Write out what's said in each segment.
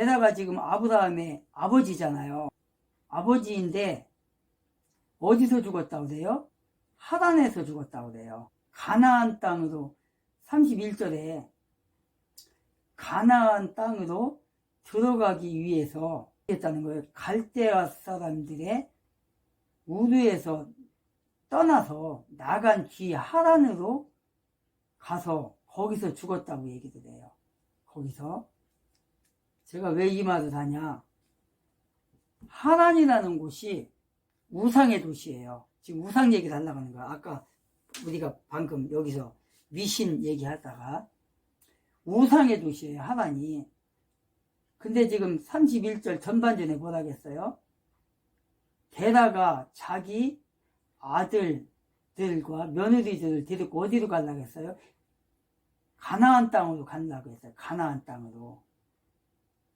게다가 지금 아브라함의 아버지잖아요. 아버지인데 어디서 죽었다고 그래요? 하란에서 죽었다고 그래요. 가나안 땅으로 31절에 가나안 땅으로 들어가기 위해서 했다는 거예요. 갈대아 사람들의 우르에서 떠나서 나간 뒤 하란으로 가서 거기서 죽었다고 얘기를 해요. 거기서 제가 왜 이 말을 하냐, 하란이라는 곳이 우상의 도시예요. 지금 우상 얘기를 하려고 하는 거야. 아까 우리가 방금 여기서 미신 얘기하다가 우상의 도시예요, 하란이. 근데 지금 31절 전반전에 뭐라겠어요? 게다가 자기 아들들과 며느리들을 데리고 어디로 가려고 했어요? 가나안 땅으로 가려고 했어요. 가나안 땅으로.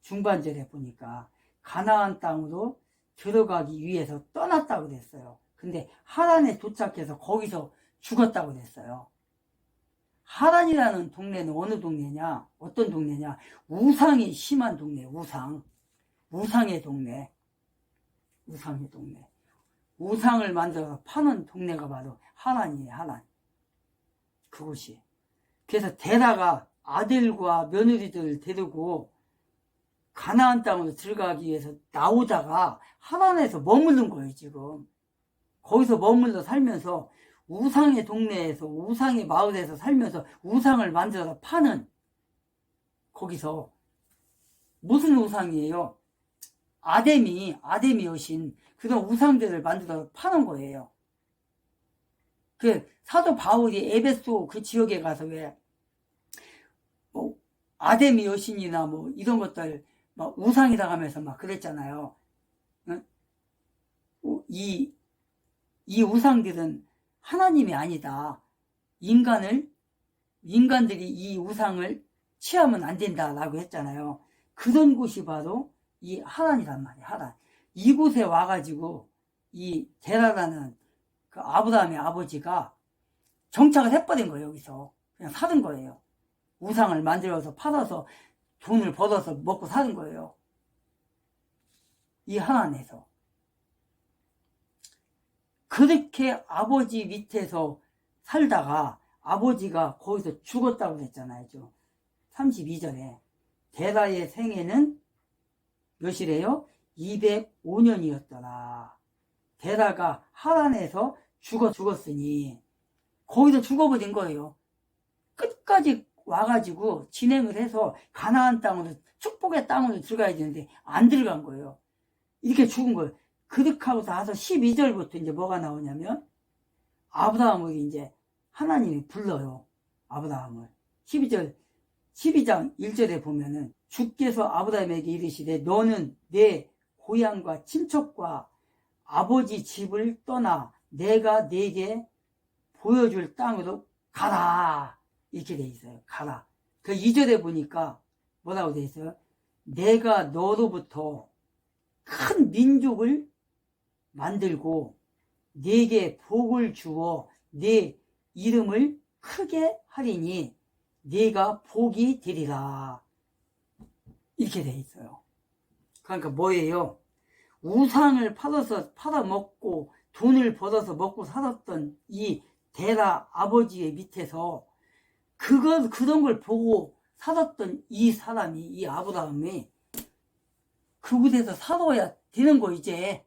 중반절에 보니까 가나안 땅으로 들어가기 위해서 떠났다고 그랬어요. 근데 하란에 도착해서 거기서 죽었다고 그랬어요. 하란이라는 동네는 어느 동네냐? 어떤 동네냐? 우상이 심한 동네. 우상의 동네. 우상의 동네. 우상을 만들어서 파는 동네가 바로 하란이에요. 하란. 그곳이. 그래서 데다가 아들과 며느리들을 데리고 가나안 땅으로 들어가기 위해서 나오다가 하란에서 머무른 거예요. 지금 거기서 머물러 살면서 우상의 동네에서, 우상의 마을에서 살면서 우상을 만들어서 파는, 거기서 무슨 우상이에요? 아데미 여신, 그런 우상들을 만들어서 파는 거예요. 그 사도 바울이 에베소 그 지역에 가서 왜 아데미 여신이나 이런 것들 막 우상이라고 하면서 막 그랬잖아요. 응? 이 우상들은 하나님이 아니다. 인간들이 이 우상을 취하면 안 된다라고 했잖아요. 그런 곳이 바로 이 하란이란 말이에요. 하란. 이곳에 와가지고 이 데라라는 그 아브라함의 아버지가 정착을 해버린 거예요. 여기서 그냥 사는 거예요. 우상을 만들어서 팔아서 돈을 벌어서 먹고 사는 거예요. 이 하란에서. 그렇게 아버지 밑에서 살다가 아버지가 거기서 죽었다고 그랬잖아요. 32절에 데라의 생애는 몇이래요? 205년이었더라. 데라가 하란에서 죽었으니 거기서 죽어버린 거예요. 끝까지 와가지고 진행을 해서 가나안 땅으로, 축복의 땅으로 들어가야 되는데 안 들어간 거예요. 이렇게 죽은 거예요. 그렇게 하고 나서 12절부터 이제 뭐가 나오냐면 아브라함을 이제 하나님이 불러요. 아브라함을. 12장 1절에 보면은 주께서 아브라함에게 이르시되 너는 내 고향과 친척과 아버지 집을 떠나 내가 네게 보여줄 땅으로 가라. 이렇게 돼 있어요. 가라. 그 2절에 보니까 뭐라고 돼 있어요? 내가 너로부터 큰 민족을 만들고 네게 복을 주어 네 이름을 크게 하리니 네가 복이 되리라. 이렇게 돼 있어요. 그러니까 뭐예요? 우상을 팔아먹고 돈을 벌어서 먹고 살았던 이 데라 아버지의 밑에서 그런 걸 보고 살았던 이 사람이, 이 아브라함이 그곳에서 살아야 되는 거 이제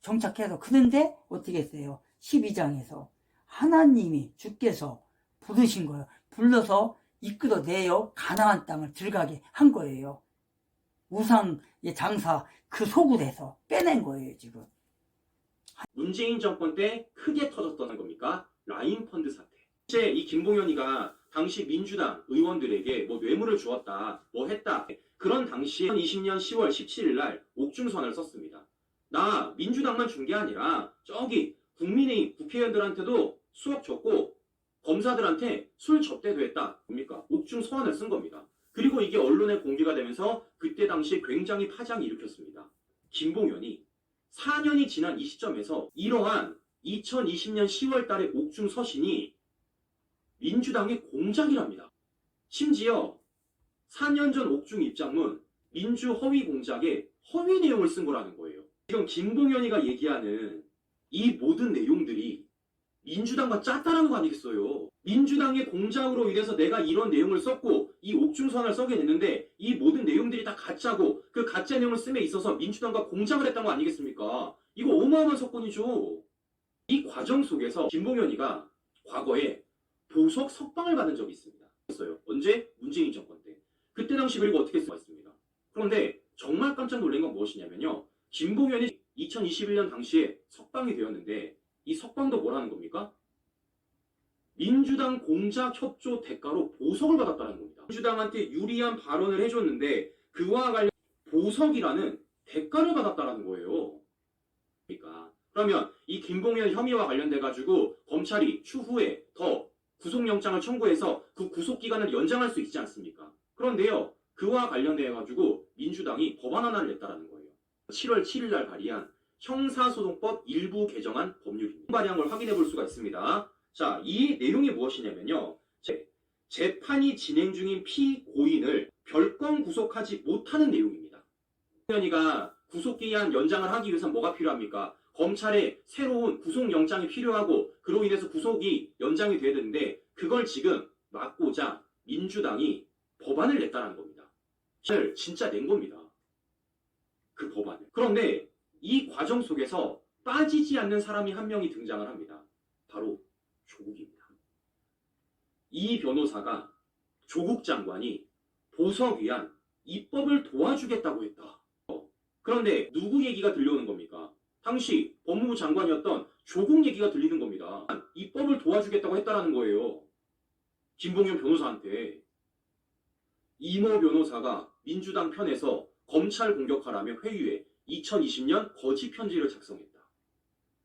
정착해서. 그런데 어떻게 했어요? 12장에서 하나님이 주께서 부르신 거예요. 불러서 이끌어내어 가나안 땅을 들어가게 한 거예요. 우상의 장사 그 속을해서 빼낸 거예요. 지금 문재인 정권 때 크게 터졌던 겁니까? 라인 펀드 사태. 실제 이 김봉현이가 당시 민주당 의원들에게 뇌물을 주었다, 했다. 그런 당시에 2020년 10월 17일 날 옥중선을 썼습니다. 나 민주당만 준 게 아니라 저기 국민의힘 국회의원들한테도 수억 줬고 검사들한테 술 접대도 했다. 뭡니까? 옥중서원을 쓴 겁니다. 그리고 이게 언론에 공개가 되면서 그때 당시 굉장히 파장이 일으켰습니다. 김봉현이 4년이 지난 이 시점에서 이러한 2020년 10월 달의 옥중서신이 민주당의 공작이랍니다. 심지어 4년 전 옥중 입장문 민주 허위 공작에 허위 내용을 쓴 거라는 거예요. 지금 김봉현이가 얘기하는 이 모든 내용들이 민주당과 짰다라는 거 아니겠어요? 민주당의 공작으로 인해서 내가 이런 내용을 썼고 이 옥중선을 써게 됐는데 이 모든 내용들이 다 가짜고 그 가짜 내용을 씀에 있어서 민주당과 공작을 했던 거 아니겠습니까? 이거 어마어마한 사건이죠. 이 과정 속에서 김봉현이가 과거에 보석 석방을 받은 적이 있습니다. 언제? 문재인 정권 때. 그때 당시 그리고 어떻게 쓰였습니다. 그런데 정말 깜짝 놀란 건 무엇이냐면요. 김봉현이 2021년 당시에 석방이 되었는데 이 석방도 뭐라는 겁니까? 민주당 공작 협조 대가로 보석을 받았다는 겁니다. 민주당한테 유리한 발언을 해줬는데 그와 관련 보석이라는 대가를 받았다는 거예요. 그러니까 그러면 이 김봉현 혐의와 관련돼 가지고 검찰이 추후에 더 구속영장을 청구해서 그 구속기간을 연장할 수 있지 않습니까? 그런데요. 그와 관련돼 가지고 민주당이 법안 하나를 냈다는 거예요. 7월 7일 날 발의한 형사소송법 일부 개정안 법률입니다. 발의한 걸 확인해 볼 수가 있습니다. 자, 이 내용이 무엇이냐면요. 재판이 진행 중인 피고인을 별건 구속하지 못하는 내용입니다. 김봉현이가 구속기한 연장을 하기 위해서 뭐가 필요합니까? 검찰의 새로운 구속영장이 필요하고 그로 인해서 구속이 연장이 돼야 되는데 그걸 지금 막고자 민주당이 법안을 냈다는 겁니다. 진짜 낸 겁니다. 그 법안을. 그런데 이 과정 속에서 빠지지 않는 사람이 한 명이 등장을 합니다. 바로 조국입니다. 이 변호사가 조국 장관이 보석 위한 입법을 도와주겠다고 했다. 그런데 누구 얘기가 들려오는 겁니까? 당시 법무부 장관이었던 조국 얘기가 들리는 겁니다. 입법을 도와주겠다고 했다라는 거예요. 김봉현 변호사한테. 이모 변호사가 민주당 편에서 검찰 공격하라며 회유해 2020년 거짓 편지를 작성했다.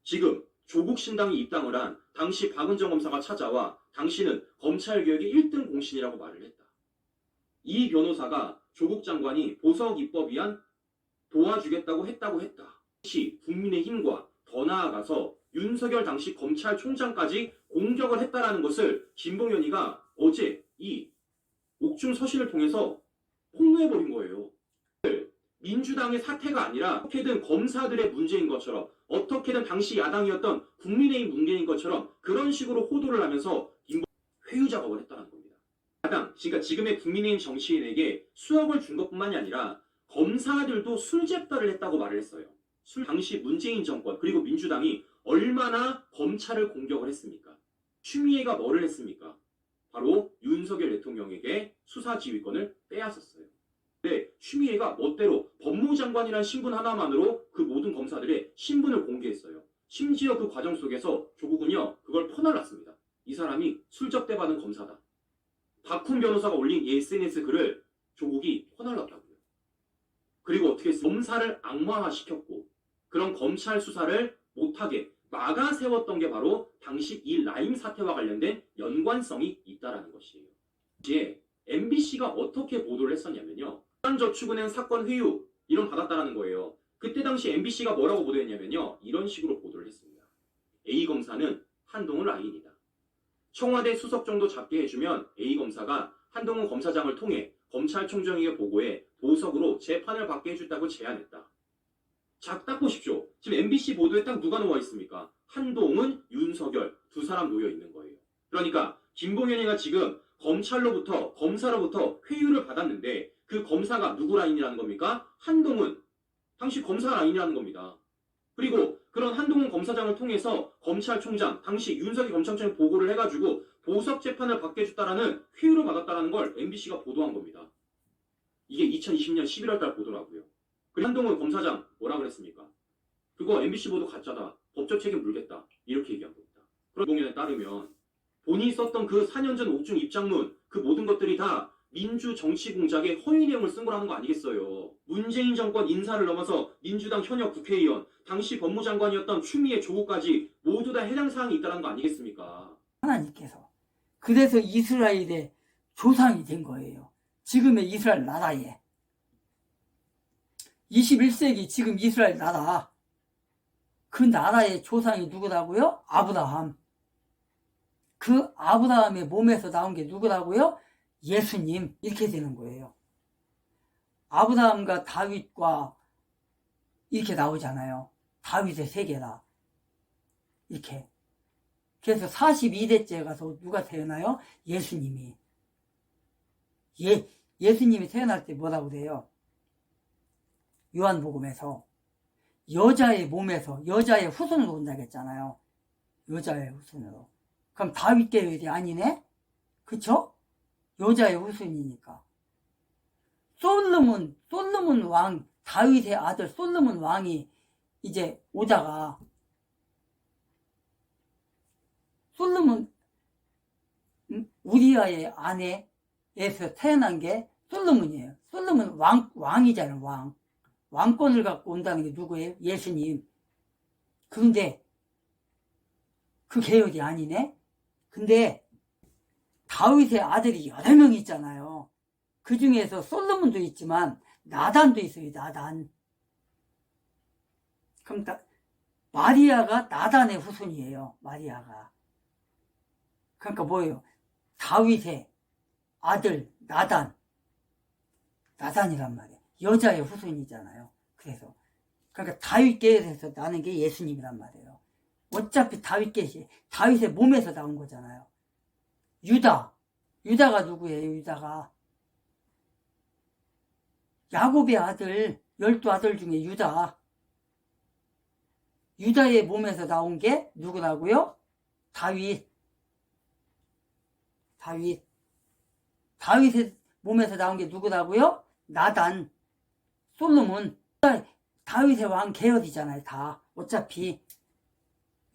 지금 조국 신당이 입당을 한 당시 박은정 검사가 찾아와 당신은 검찰개혁의 1등 공신이라고 말을 했다. 이 변호사가 조국 장관이 보석 입법 위한 도와주겠다고 했다. 당시 국민의힘과 더 나아가서 윤석열 당시 검찰총장까지 공격을 했다라는 것을 김봉현이가 어제 이 옥중 서신을 통해서 폭로해버린 거예요. 민주당의 사태가 아니라 어떻게든 검사들의 문제인 것처럼 어떻게든 당시 야당이었던 국민의힘 문제인 것처럼 그런 식으로 호도를 하면서 회유 작업을 했다는 겁니다. 야당, 그러니까 지금의 국민의힘 정치인에게 수억을 준 것뿐만이 아니라 검사들도 술접대를 했다고 말을 했어요. 당시 문재인 정권 그리고 민주당이 얼마나 검찰을 공격을 했습니까? 추미애가 뭐를 했습니까? 바로 윤석열 대통령에게 수사지휘권을 빼앗았어요. 네, 추미애가 멋대로 법무장관이라는 신분 하나만으로 그 모든 검사들의 신분을 공개했어요. 심지어 그 과정 속에서 조국은요 그걸 퍼날랐습니다. 이 사람이 술접대 받은 검사다. 박훈 변호사가 올린 SNS 글을 조국이 퍼날랐다고요. 그리고 어떻게 검사를 악마화시켰고 그런 검찰 수사를 못하게 막아 세웠던 게 바로 당시 이 라임 사태와 관련된 연관성이 있다라는 것이에요. 이제 MBC가 어떻게 보도를 했었냐면요. 한저축은행 사건 회유 이런 받았다라는 거예요. 그때 당시 MBC가 뭐라고 보도했냐면요. 이런 식으로 보도를 했습니다. A 검사는 한동훈 라인이다. 청와대 수석 정도 잡게 해주면 A 검사가 한동훈 검사장을 통해 검찰총장에게 보고해 보석으로 재판을 받게 해줬다고 제안했다. 자, 딱 보십시오. 지금 MBC 보도에 딱 누가 나와 있습니까? 한동훈, 윤석열 두 사람 놓여 있는 거예요. 그러니까 김봉현이가 지금 검사로부터 회유를 받았는데 그 검사가 누구 라인이라는 겁니까? 한동훈, 당시 검사 라인이라는 겁니다. 그리고 그런 한동훈 검사장을 통해서 검찰총장, 당시 윤석열 검찰총장에 보고를 해가지고 보석 재판을 받게 해줬다라는 회유를 받았다라는 걸 MBC가 보도한 겁니다. 이게 2020년 11월 달 보도라고요. 그리고 한동훈 검사장 뭐라 그랬습니까? 그거 MBC 보도 가짜다. 법적 책임 물겠다. 이렇게 얘기한 겁니다. 그런 공연에 따르면 본인이 썼던 그 4년 전 옥중 입장문 그 모든 것들이 다 민주 정치 공작에 허위 내용을 쓴 거라는 거 아니겠어요. 문재인 정권 인사를 넘어서 민주당 현역 국회의원, 당시 법무장관이었던 추미애 조국까지 모두 다 해당 사항이 있다는 거 아니겠습니까? 하나님께서 그래서 이스라엘의 조상이 된 거예요. 지금의 이스라엘 나라에 21세기 지금 이스라엘 나라 그 나라의 조상이 누구라고요? 아브라함. 그 아브라함의 몸에서 나온 게 누구라고요? 예수님. 이렇게 되는 거예요. 아브라함과 다윗과 이렇게 나오잖아요. 다윗의 세계라. 이렇게. 그래서 42대째 가서 누가 태어나요? 예수님이. 예수님이 태어날 때 뭐라고 그래요? 요한복음에서 여자의 몸에서 여자의 후손으로 온다고 했잖아요. 여자의 후손으로. 그럼 다윗 계열이 아니네? 그쵸? 여자의 후손이니까. 솔로몬 왕, 다윗의 아들 솔로몬 왕이 이제 오다가 솔로몬 우리아의 아내에서 태어난 게 솔로몬이에요. 솔로몬 왕이잖아요. 왕권을 갖고 온다는 게 누구예요? 예수님. 그런데 그 계열이 아니네. 근데 다윗의 아들이 여러 명 있잖아요. 그 중에서 솔로몬도 있지만 나단도 있어요. 나단. 그럼 마리아가 나단의 후손이에요. 마리아가. 그러니까 뭐예요? 다윗의 아들 나단이란 말이에요. 여자의 후손이잖아요. 그래서 그러니까 다윗 계열에서 나는 게 예수님이란 말이에요. 어차피 다윗의 몸에서 나온 거잖아요. 유다가 누구예요? 유다가 야곱의 아들 12아들 중에 유다의 몸에서 나온 게 누구라고요? 다윗의 몸에서 나온 게 누구라고요? 나단, 솔로몬. 다윗의 왕 계열이잖아요. 다 어차피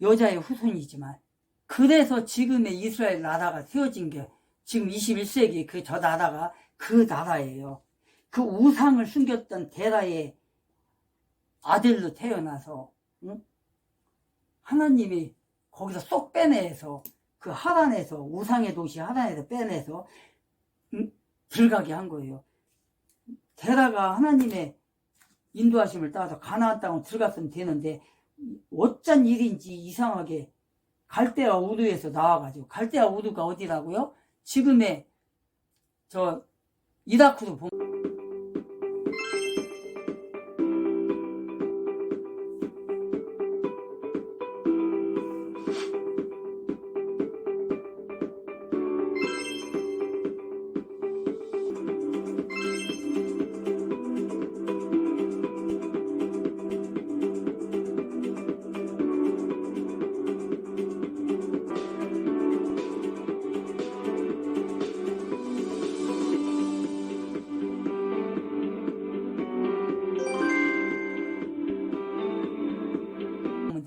여자의 후손이지만. 그래서 지금의 이스라엘 나라가 세워진 게 지금 21세기 저 나라가 그 나라예요. 그 우상을 숨겼던 데라의 아들로 태어나서 하나님이 거기서 쏙 빼내서 그 하란에서 우상의 도시 하란에서 빼내서 들어가게 한 거예요. 데라가 하나님의 인도하심을 따라서 가나안 땅으로 들어갔으면 되는데 어쩐 일인지 이상하게 갈대아 우르에서 나와가지고 갈대아 우르가 어디라고요? 지금의 저 이라크로 보면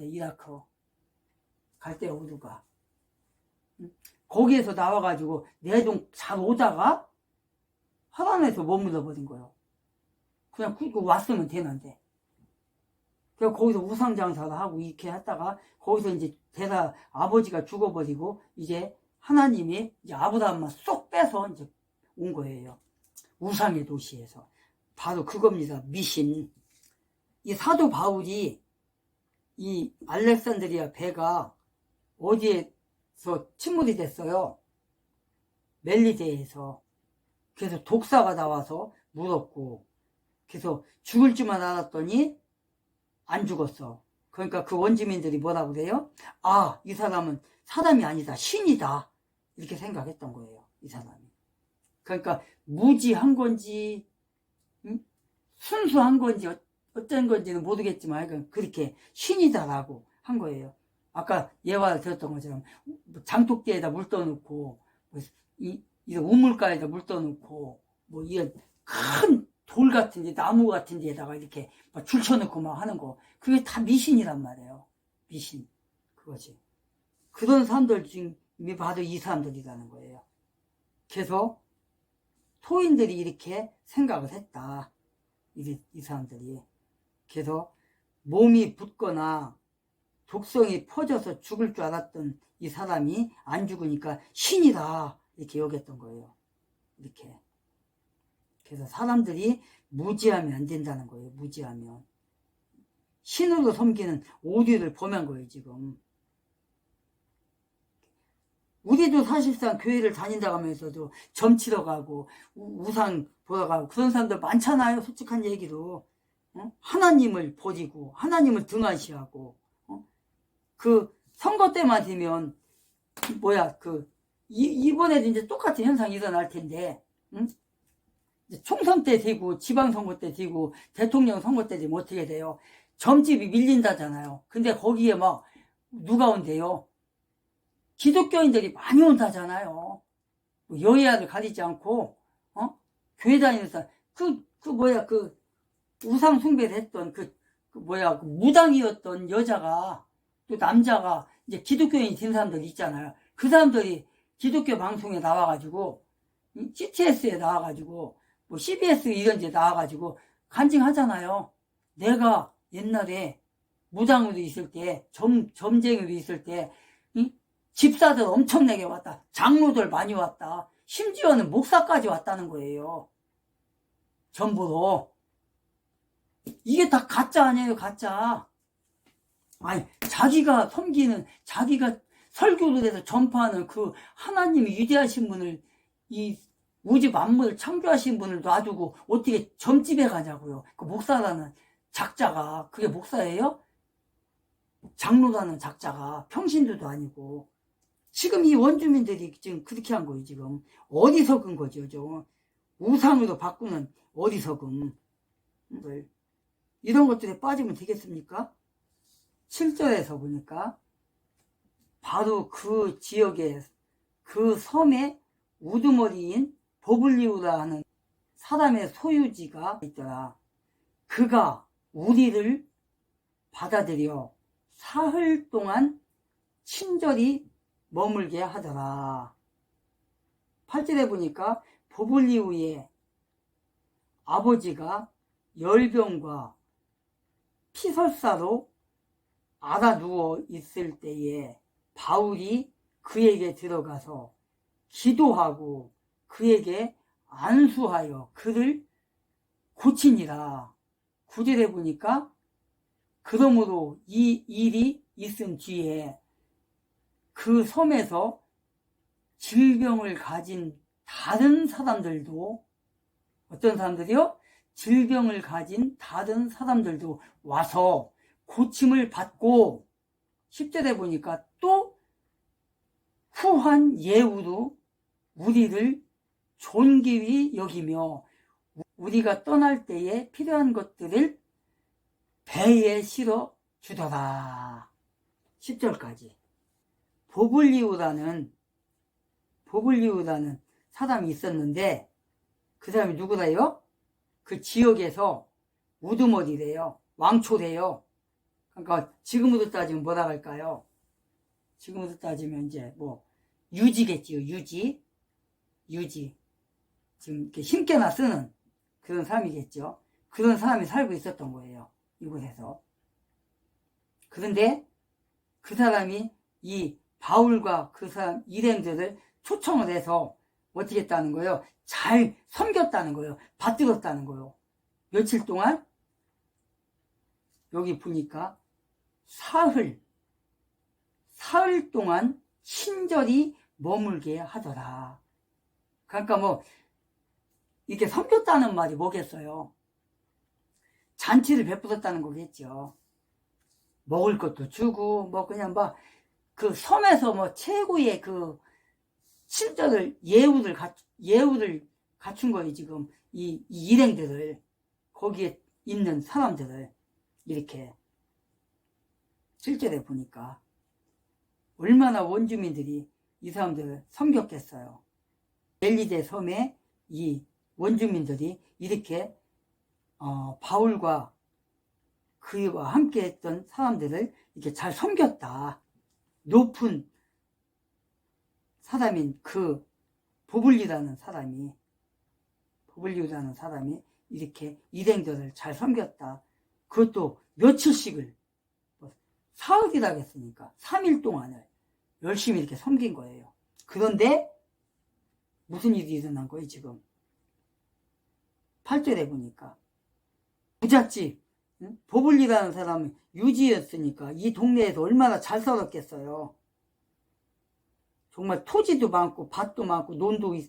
이라크 갈대아 우르가 거기에서 나와가지고 내동 잘 오다가 하란에서 머물러 버린 거예요. 그냥 왔으면 되는데. 그래서 거기서 우상 장사를 하고 이렇게 했다가 거기서 이제 데라 아버지가 죽어버리고 이제 하나님이 이제 아브라함만 쏙 빼서 이제 온 거예요. 우상의 도시에서. 바로 그겁니다. 미신. 이 사도 바울이 이 알렉산드리아 배가 어디에서 침몰이 됐어요. 멜리데에서. 그래서 독사가 나와서 물었고, 그래서 죽을 줄만 알았더니 안 죽었어. 그러니까 그 원주민들이 뭐라고 그래요? 아, 이 사람은 사람이 아니다, 신이다, 이렇게 생각했던 거예요. 이 사람이. 그러니까 무지한 건지 순수한 건지 어떤 건지는 모르겠지만 그렇게 신이다라고 한 거예요. 아까 예화를 들었던 것처럼 장독대에다 물 떠놓고 이런 우물가에다 물 떠놓고 뭐 이런 큰 돌 같은 데 나무 같은 데에다가 이렇게 막 줄 쳐놓고 막 하는 거, 그게 다 미신이란 말이에요. 미신. 그거지. 그런 사람들 중에 바로 이 사람들이라는 거예요. 그래서 토인들이 이렇게 생각을 했다. 이 사람들이. 그래서 몸이 붓거나 독성이 퍼져서 죽을 줄 알았던 이 사람이 안 죽으니까 신이다, 이렇게 여겼던 거예요. 이렇게. 그래서 사람들이 무지하면 안 된다는 거예요. 무지하면. 신으로 섬기는 오류를 범한 거예요, 지금. 우리도 사실상 교회를 다닌다고 하면서도 점치러 가고 우상 보러 가고 그런 사람들 많잖아요. 솔직한 얘기로. 하나님을 버리고 하나님을 등한시하고 그 선거 때만 되면 이번에도 이제 똑같은 현상이 일어날 텐데 총선 때 되고 지방선거 때 되고 대통령 선거 때 되면 어떻게 돼요? 점집이 밀린다잖아요. 근데 거기에 막 누가 온대요? 기독교인들이 많이 온다잖아요. 여야를 가리지 않고 교회 다니면서 그 우상 숭배를 했던 그 무당이었던 여자가 또 남자가 이제 기독교인이 된 사람들 있잖아요. 그 사람들이 기독교 방송에 나와가지고 CTS에 나와가지고 뭐 CBS 이런 데 나와가지고 간증하잖아요. 내가 옛날에 무당으로 있을 때 점쟁이로 있을 때 집사들 엄청나게 왔다. 장로들 많이 왔다. 심지어는 목사까지 왔다는 거예요. 전부로. 이게 다 가짜 아니에요, 가짜. 아니, 자기가 섬기는, 자기가 설교를 해서 전파하는 그 하나님이 위대하신 분을, 이 우주 만물을 창조하신 분을 놔두고 어떻게 점집에 가냐고요. 그 목사라는 작자가, 그게 목사예요? 장로라는 작자가 평신도도 아니고. 지금 이 원주민들이 지금 그렇게 한 거예요, 지금. 어리석은 거죠, 좀. 우상으로 바꾸는 어리석음. 이런 것들에 빠지면 되겠습니까? 7절에서 보니까 바로 그 지역에 그 섬에 우두머리인 보블리우라 하는 사람의 소유지가 있더라. 그가 우리를 받아들여 사흘 동안 친절히 머물게 하더라. 8절에 보니까 보블리우의 아버지가 열병과 피설사로 알아 누워 있을 때에 바울이 그에게 들어가서 기도하고 그에게 안수하여 그를 고치니라. 9절에 보니까 그러므로 이 일이 있은 뒤에 그 섬에서 질병을 가진 다른 사람들도, 어떤 사람들이요? 질병을 가진 다른 사람들도 와서 고침을 받고, 10절에 보니까 또 후한 예우로 우리를 존귀히 여기며 우리가 떠날 때에 필요한 것들을 배에 실어 주더라. 10절까지. 보블리우라는 사람이 있었는데 그 사람이 누구래요? 그 지역에서 우두머리래요. 왕초래요. 그러니까 지금으로 따지면 뭐라 할까요? 지금으로 따지면 이제 뭐 유지겠지요. 유지. 지금 이렇게 힘께나 쓰는 그런 사람이겠죠. 그런 사람이 살고 있었던 거예요. 이곳에서. 그런데 그 사람이 이 바울과 그 사람 일행들을 초청을 해서 어떻게 했다는 거예요? 잘 섬겼다는 거예요. 받들었다는 거예요. 며칠 동안 여기 보니까 사흘 동안 친절히 머물게 하더라. 그러니까 뭐 이렇게 섬겼다는 말이 뭐겠어요? 잔치를 베풀었다는 거겠죠. 먹을 것도 주고 뭐 그냥 막 그 섬에서 뭐 최고의 그 친절을 예우를 갖춘 거예요. 지금 이 일행들을, 거기에 있는 사람들을 이렇게 7절에 보니까 얼마나 원주민들이 이 사람들을 섬겼겠어요. 멜리데 섬에 이 원주민들이 이렇게 바울과 그와 함께 했던 사람들을 이렇게 잘 섬겼다. 높은 사람인 그 보블리라는 사람이 이렇게 일행들을 잘 섬겼다. 그것도 며칠씩을, 사흘이라고 했으니까 3일 동안을 열심히 이렇게 섬긴 거예요. 그런데 무슨 일이 일어난 거예요, 지금? 8절에 보니까 부잣집 보블리라는 사람은 유지였으니까 이 동네에서 얼마나 잘 살았겠어요. 정말 토지도 많고 밭도 많고 논이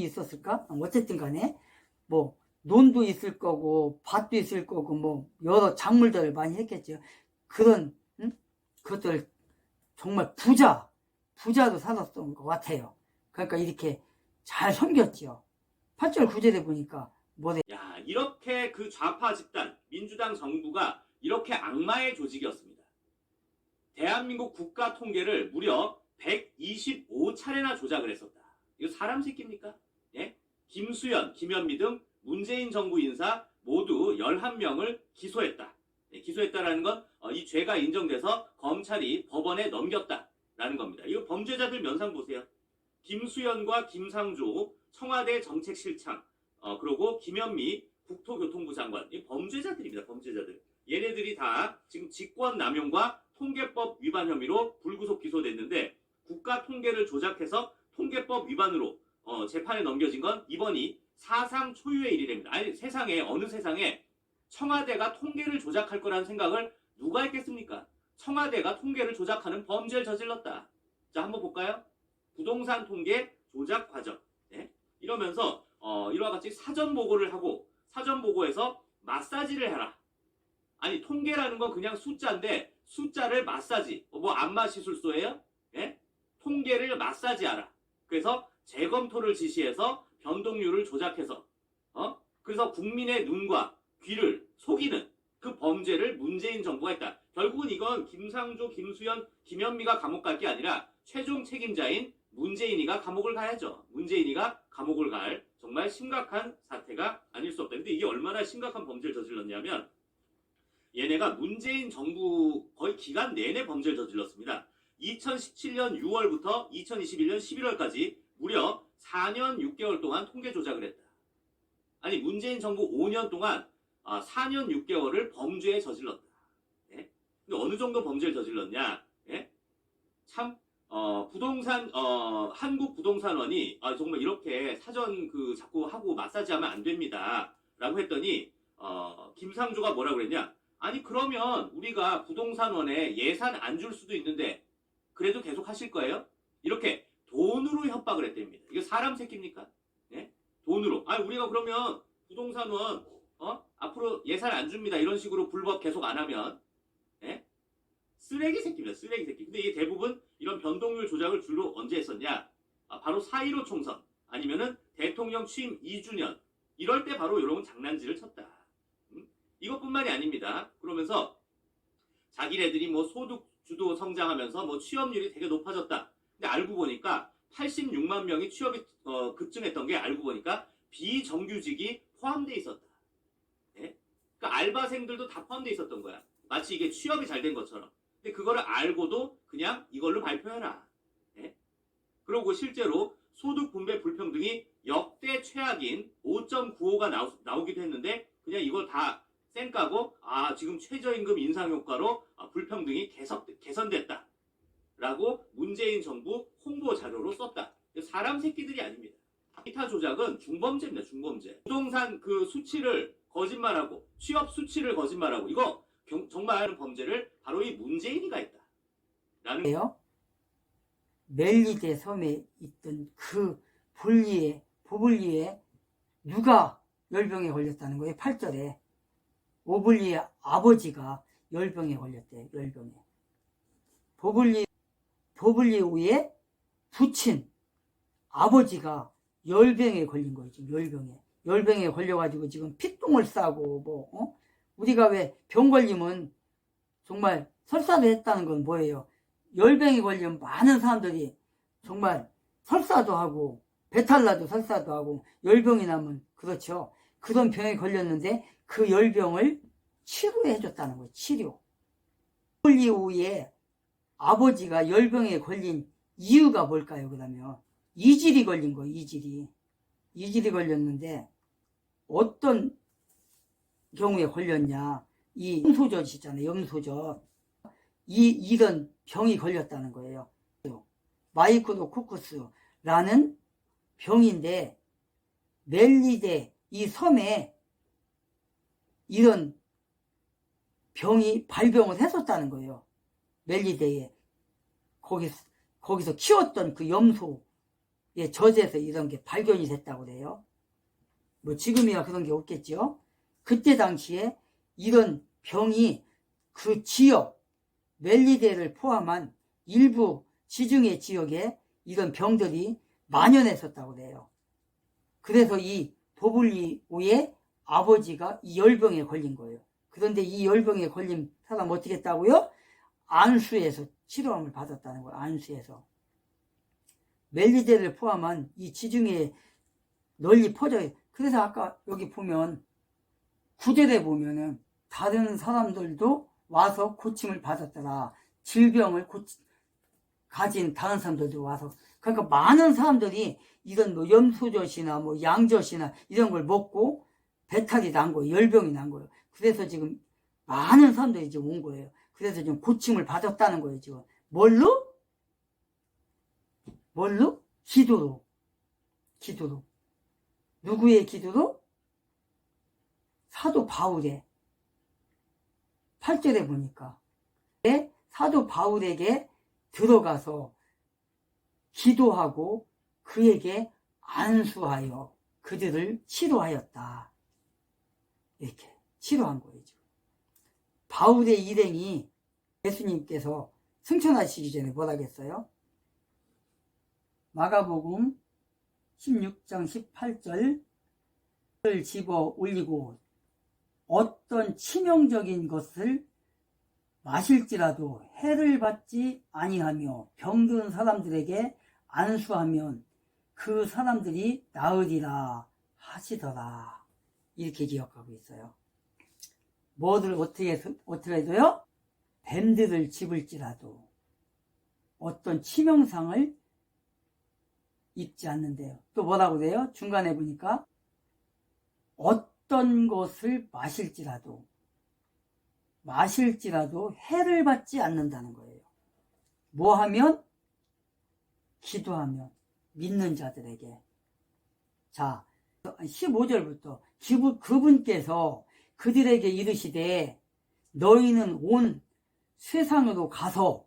있었을까? 어쨌든 간에 뭐 논도 있을 거고 밭도 있을 거고 뭐 여러 작물들을 많이 했겠죠. 그런 그것들 정말 부자도 살았던 것 같아요. 그러니까 이렇게 잘 섬겼지요. 8절 9절에 보니까 뭐래? 야, 이렇게 그 좌파 집단, 민주당 정부가 이렇게 악마의 조직이었습니다. 대한민국 국가 통계를 무려 125차례나 조작을 했었다. 이거 사람 새끼입니까? 예? 김수현, 김현미 등 문재인 정부 인사 모두 11명을 기소했다. 예, 기소했다라는 건 이 죄가 인정돼서 검찰이 법원에 넘겼다라는 겁니다. 이거 범죄자들 면상 보세요. 김수현과 김상조 청와대 정책실장, 그리고 김현미 국토교통부 장관, 이 범죄자들입니다. 범죄자들. 얘네들이 다 지금 직권남용과 통계법 위반 혐의로 불구속 기소됐는데 국가 통계를 조작해서 통계법 위반으로 재판에 넘겨진 건 이번이 사상 초유의 일이랍니다. 아니 세상에 어느 세상에 청와대가 통계를 조작할 거라는 생각을 누가 했겠습니까? 청와대가 통계를 조작하는 범죄를 저질렀다. 자 한번 볼까요? 부동산 통계 조작 과정. 네? 이러면서 이와 같이 사전 보고를 하고 사전 보고에서 마사지를 해라. 아니 통계라는 건 그냥 숫자인데 숫자를 마사지. 뭐 안마 시술소예요? 예? 통계를 마사지하라. 그래서 재검토를 지시해서 변동률을 조작해서 그래서 국민의 눈과 귀를 속이는 그 범죄를 문재인 정부가 했다. 결국은 이건 김상조, 김수현, 김현미가 감옥 갈 게 아니라 최종 책임자인 문재인이가 감옥을 가야죠. 문재인이가 감옥을 갈 정말 심각한 사태가 아닐 수 없다. 근데 이게 얼마나 심각한 범죄를 저질렀냐면 얘네가 문재인 정부 거의 기간 내내 범죄를 저질렀습니다. 2017년 6월부터 2021년 11월까지 무려 4년 6개월 동안 통계 조작을 했다. 아니 문재인 정부 5년 동안 4년 6개월을 범죄에 저질렀다. 예? 근데 어느 정도 범죄를 저질렀냐? 예? 참 한국부동산원이 정말 이렇게 사전 자꾸 하고 마사지하면 안 됩니다. 라고 했더니 김상조가 뭐라고 그랬냐? 아니 그러면 우리가 부동산원에 예산 안 줄 수도 있는데 그래도 계속 하실 거예요? 이렇게 돈으로 협박을 했답니다. 이거 사람 새끼입니까? 예? 돈으로. 아니 우리가 그러면 부동산원 앞으로 예산 안 줍니다. 이런 식으로 불법 계속 안 하면 예? 쓰레기 새끼입니다. 쓰레기 새끼. 근데 이게 대부분 이런 변동률 조작을 주로 언제 했었냐? 바로 4.15 총선 아니면은 대통령 취임 2주년 이럴 때 바로 이런 장난질을 쳤다. 이것뿐만이 아닙니다. 그러면서 자기네들이 뭐 소득 주도 성장하면서 뭐 취업률이 되게 높아졌다. 근데 알고 보니까 86만 명이 취업이 급증했던 게 알고 보니까 비정규직이 포함되어 있었다. 네? 그러니까 알바생들도 다 포함되어 있었던 거야. 마치 이게 취업이 잘 된 것처럼. 근데 그거를 알고도 그냥 이걸로 발표해라. 네? 그리고 실제로 소득 분배 불평등이 역대 최악인 5.95가 나오기도 했는데 그냥 이걸 다 쌩까고 지금 최저임금 인상 효과로 불평등이 개선됐다. 라고 문재인 정부 홍보 자료로 썼다. 사람 새끼들이 아닙니다. 기타 조작은 중범죄입니다. 중범죄. 부동산 수치를 거짓말하고 취업 수치를 거짓말하고 이거 정말 범죄를 바로 이 문재인이가 했다. 라는 거예요. 멜리데 섬에 있던 그 보블리에 누가 열병에 걸렸다는 거예요. 8절에 오블리의 아버지가 열병에 걸렸대요. 열병에. 보블리오의 부친 아버지가 열병에 걸린 거예요. 지금 열병에 걸려가지고 지금 피똥을 싸고 우리가 왜 병 걸리면 정말 설사도 했다는 건 뭐예요? 열병에 걸리면 많은 사람들이 정말 설사도 하고 배탈 나도 설사도 하고 열병이 나면 그렇죠. 그런 병에 걸렸는데 그 열병을 치료해 줬다는 거예요. 치료. 보블리오의 아버지가 열병에 걸린 이유가 뭘까요? 그러면 이질이 걸린 거예요. 이질이 걸렸는데 어떤 경우에 걸렸냐? 이 염소젖 있잖아요. 염소젖. 이런 병이 걸렸다는 거예요. 마이크로코쿠스라는 병인데 멜리데 이 섬에 이런 병이 발병을 했었다는 거예요. 멜리데에. 거기 거기서 키웠던 그 염소의 젖에서 이런 게 발견이 됐다고 그래요. 뭐 지금이야 그런 게 없겠죠. 그때 당시에 이런 병이 그 지역 멜리데를 포함한 일부 지중해 지역에 이런 병들이 만연했었다고 그래요. 그래서 이 보블리오의 아버지가 이 열병에 걸린 거예요. 그런데 이 열병에 걸린 사람 어떻게 했다고요? 안수에서 치료함을 받았다는 거예요. 안수에서. 멜리데를 포함한 이 지중해에 널리 퍼져. 그래서 아까 여기 보면 9절에 보면은 다른 사람들도 와서 고침을 받았더라. 질병을 가진 다른 사람들도 와서. 그러니까 많은 사람들이 이런 뭐 염소젖이나 뭐 양젖이나 이런 걸 먹고 배탈이 난 거예요. 열병이 난 거예요. 그래서 지금 많은 사람들이 이제 온 거예요. 그래서 지금 고침을 받았다는 거예요. 지금 뭘로? 기도로. 누구의 기도로? 사도 바울의 8절에 보니까 사도 바울에게 들어가서 기도하고 그에게 안수하여 그들을 치료하였다. 이렇게 치료한 거예요. 지금. 바울의 일행이 예수님께서 승천하시기 전에 뭐라 했어요? 마가복음 16장 18절을 집어 올리고 어떤 치명적인 것을 마실지라도 해를 받지 아니하며 병든 사람들에게 안수하면 그 사람들이 나으리라 하시더라. 이렇게 기억하고 있어요. 뭐를 어떻게 해도요? 뱀들을 집을지라도 어떤 치명상을 입지 않는데요. 또 뭐라고 그래요? 중간에 보니까 어떤 것을 마실지라도 해를 받지 않는다는 거예요. 뭐 하면? 기도하면 믿는 자들에게. 자, 15절부터 그분께서 그들에게 이르시되 너희는 온 세상으로 가서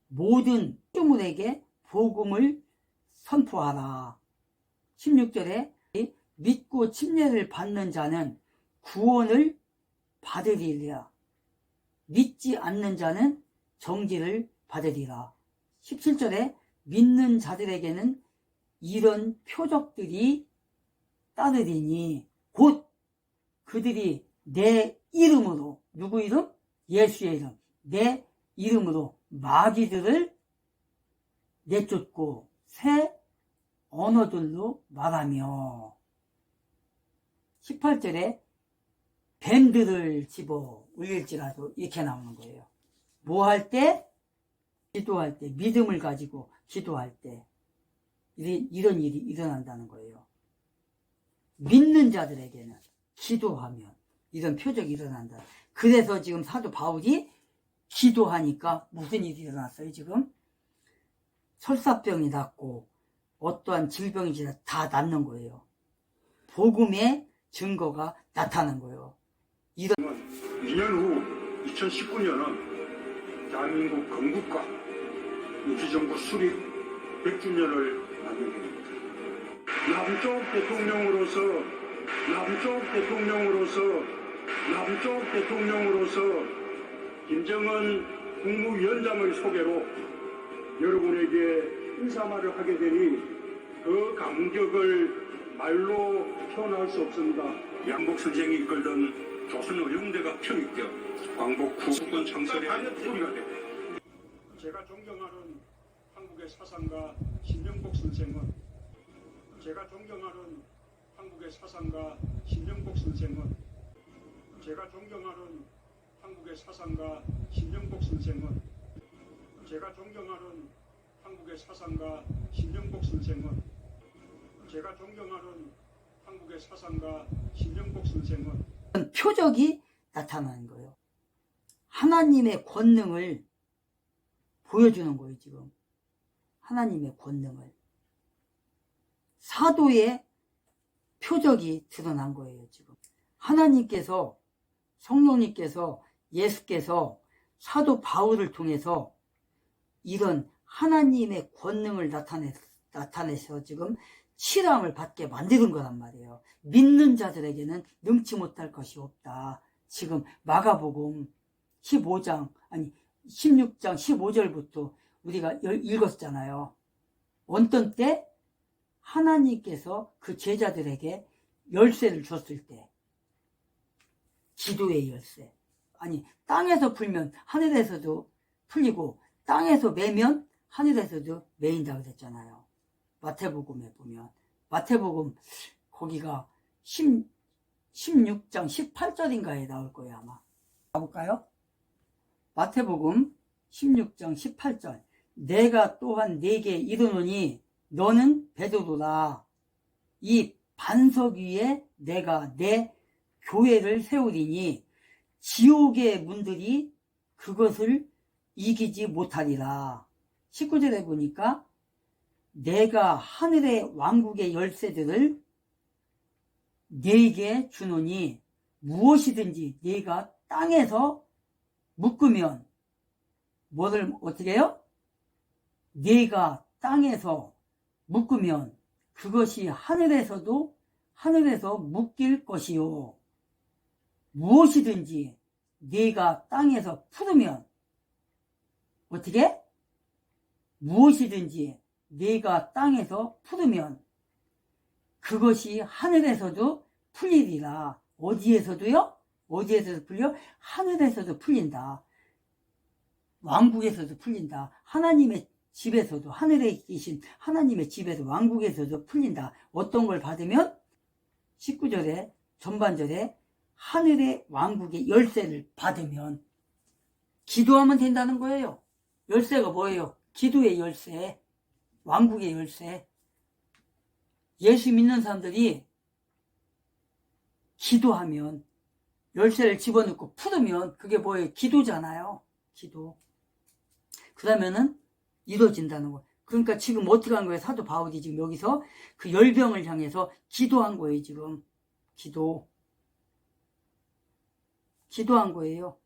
모든 피조물에게 복음을 선포하라. 16절에 믿고 침례를 받는 자는 구원을 받으리라. 믿지 않는 자는 정죄를 받으리라. 17절에 믿는 자들에게는 이런 표적들이 따르리니 곧 그들이 내 이름으로, 누구 이름? 예수의 이름, 내 이름으로 마귀들을 내쫓고 새 언어들로 말하며. 18절에 뱀들을 집어 올릴지라도 이렇게 나오는 거예요. 뭐 할 때? 기도할 때, 믿음을 가지고 기도할 때 이런 일이 일어난다는 거예요. 믿는 자들에게는 기도하면 이런 표적이 일어난다. 그래서 지금 사도 바울이 기도하니까 무슨 일이 일어났어요? 지금 설사병이 낫고 어떠한 질병이 다 낫는 거예요. 복음의 증거가 나타난 거예요. 2년 후 2019년은 대한민국 건국과 임시정부 수립 100주년을 맞는 해입니다. 남쪽 대통령으로서 김정은 국무위원장의 소개로 여러분에게 인사말을 하게 되니 그 감격을 말로 표현할 수 없습니다. 양복 선생이 이끌던 조선의용대가 평입되어 광복 후 수권 창설의 뿌리가 되고 제가 존경하는 한국의 사상가 신정복 선생은 제가 존경하는 한국의 사상가 신정복 선생은 표적이 나타나는 거예요. 하나님의 권능을 보여주는 거예요. 지금 하나님의 권능을, 사도의 표적이 드러난 거예요. 지금 하나님께서, 성령님께서, 예수께서 사도 바울을 통해서 이런 하나님의 권능을 나타내서 지금 치람을 받게 만드는 거란 말이에요. 믿는 자들에게는 능치 못할 것이 없다. 지금 마가복음 16장 15절부터 우리가 읽었잖아요. 어떤 때 하나님께서 그 제자들에게 열쇠를 줬을 때, 기도의 열쇠. 땅에서 풀면 하늘에서도 풀리고 땅에서 매면 하늘에서도 매인다 그랬잖아요. 마태복음에 보면, 마태복음 거기가 16장 18절인가에 나올 거예요, 아마. 가볼까요? 마태복음 16장 18절. 내가 또한 네게 이르노니 너는 베드로라. 이 반석 위에 내가 내 교회를 세우리니 지옥의 문들이 그것을 이기지 못하리라. 19절에 보니까 내가 하늘의 왕국의 열쇠들을 네게 주노니 무엇이든지 네가 땅에서 묶으면 뭐를 어떻게 해요? 네가 땅에서 묶으면 그것이 하늘에서 묶일 것이요. 무엇이든지 네가 땅에서 풀으면 어떻게? 무엇이든지 네가 땅에서 풀으면 그것이 하늘에서도 풀리리라. 어디에서도요? 어디에서도 풀려? 하늘에서도 풀린다. 왕국에서도 풀린다. 하나님의 집에서도, 하늘에 계신 하나님의 집에서, 왕국에서도 풀린다. 어떤 걸 받으면? 19절에 전반절에 하늘의 왕국의 열쇠를 받으면 기도하면 된다는 거예요. 열쇠가 뭐예요? 기도의 열쇠, 왕국의 열쇠. 예수 믿는 사람들이 기도하면 열쇠를 집어넣고 풀으면 그게 뭐예요? 기도잖아요. 기도. 그러면은 이루어진다는 거. 그러니까 지금 어떻게 한 거예요? 사도 바울이 지금 여기서 그 열병을 향해서 기도한 거예요. 지금 기도한 거예요.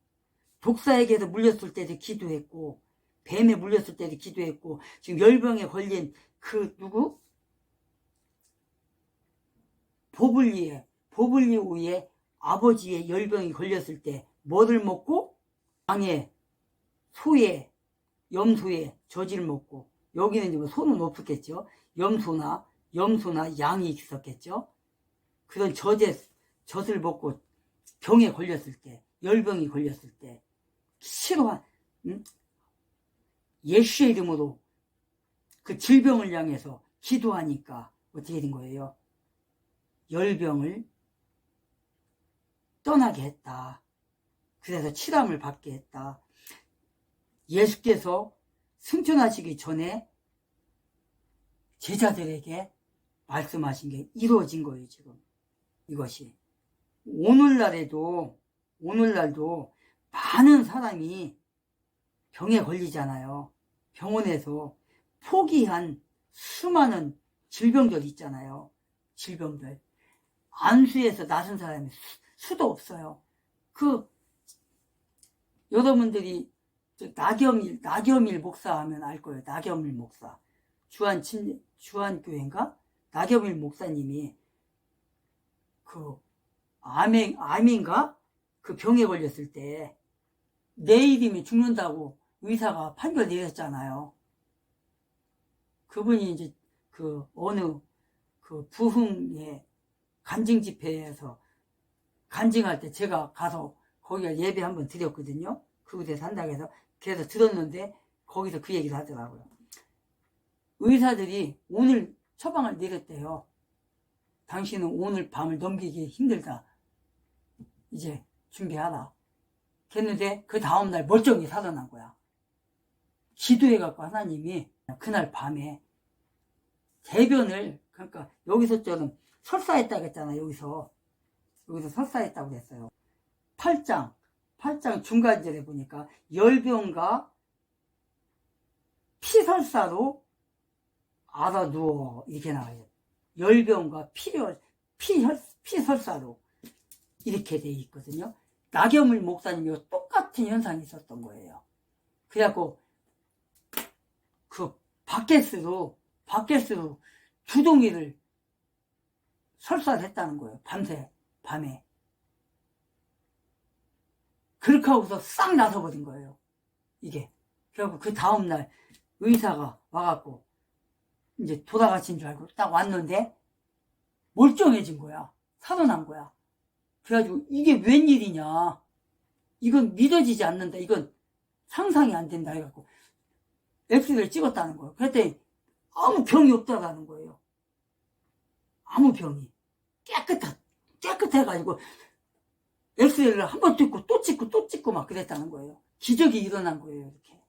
독사에게서 물렸을 때도 기도했고, 뱀에 물렸을 때도 기도했고, 지금 열병에 걸린 그 누구? 보블리오의 아버지의 열병이 걸렸을 때 뭐를 먹고? 양의, 소의, 염소의 젖을 먹고, 여기는 이제 소는 없었겠죠. 염소나 양이 있었겠죠. 그런 젖을 먹고 병에 걸렸을 때, 열병이 걸렸을 때, 싫어한, 예수의 이름으로 그 질병을 향해서 기도하니까 어떻게 된 거예요? 열병을 떠나게 했다. 그래서 치람을 받게 했다. 예수께서 승천하시기 전에 제자들에게 말씀하신 게 이루어진 거예요, 지금. 이것이. 오늘날도 많은 사람이 병에 걸리잖아요. 병원에서 포기한 수많은 질병들 있잖아요. 질병들. 안수에서 나선 사람이 수도 없어요. 여러분들이 나겸일 목사 하면 알 거예요. 나겸일 목사. 주한교회인가? 나겸일 목사님이 암인가? 그 병에 걸렸을 때 내일이면 죽는다고 의사가 판결 내렸잖아요. 그분이 이제 어느 부흥의 간증 집회에서 간증할 때 제가 가서 거기가 예배 한번 드렸거든요. 그곳에서 한다고 해서 그래서 들었는데 거기서 그 얘기를 하더라고요. 의사들이 오늘 처방을 내렸대요. 당신은 오늘 밤을 넘기기 힘들다. 이제 준비하라. 그랬는데 그 다음날 멀쩡히 살아난 거야. 기도해갖고 하나님이 그날 밤에 대변을, 그러니까 여기서처럼 설사했다고 했잖아. 여기서 설사했다고 그랬어요. 8장 중간절에 보니까 열병과 피설사로 알아두어 이렇게 나와요. 열병과 피설사로 이렇게 돼 있거든요. 나겸을 목사님이 똑같은 현상이 있었던 거예요. 그래갖고 그 바켓으로 주둥이를 설사를 했다는 거예요. 밤에. 그렇게 하고서 싹 나서버린 거예요. 이게. 그래갖고 그 다음날 의사가 와갖고 이제 돌아가신 줄 알고 딱 왔는데 멀쩡해진 거야. 살아난 거야. 그래가지고 이게 웬일이냐. 이건 믿어지지 않는다. 이건 상상이 안 된다. 해갖고 엑스레이를 찍었다는 거예요. 그랬더니 아무 병이 없다라는 거예요. 아무 병이. 깨끗해가지고 엑스레이를 한 번 찍고 또 찍고 또 찍고 막 그랬다는 거예요. 기적이 일어난 거예요. 이렇게.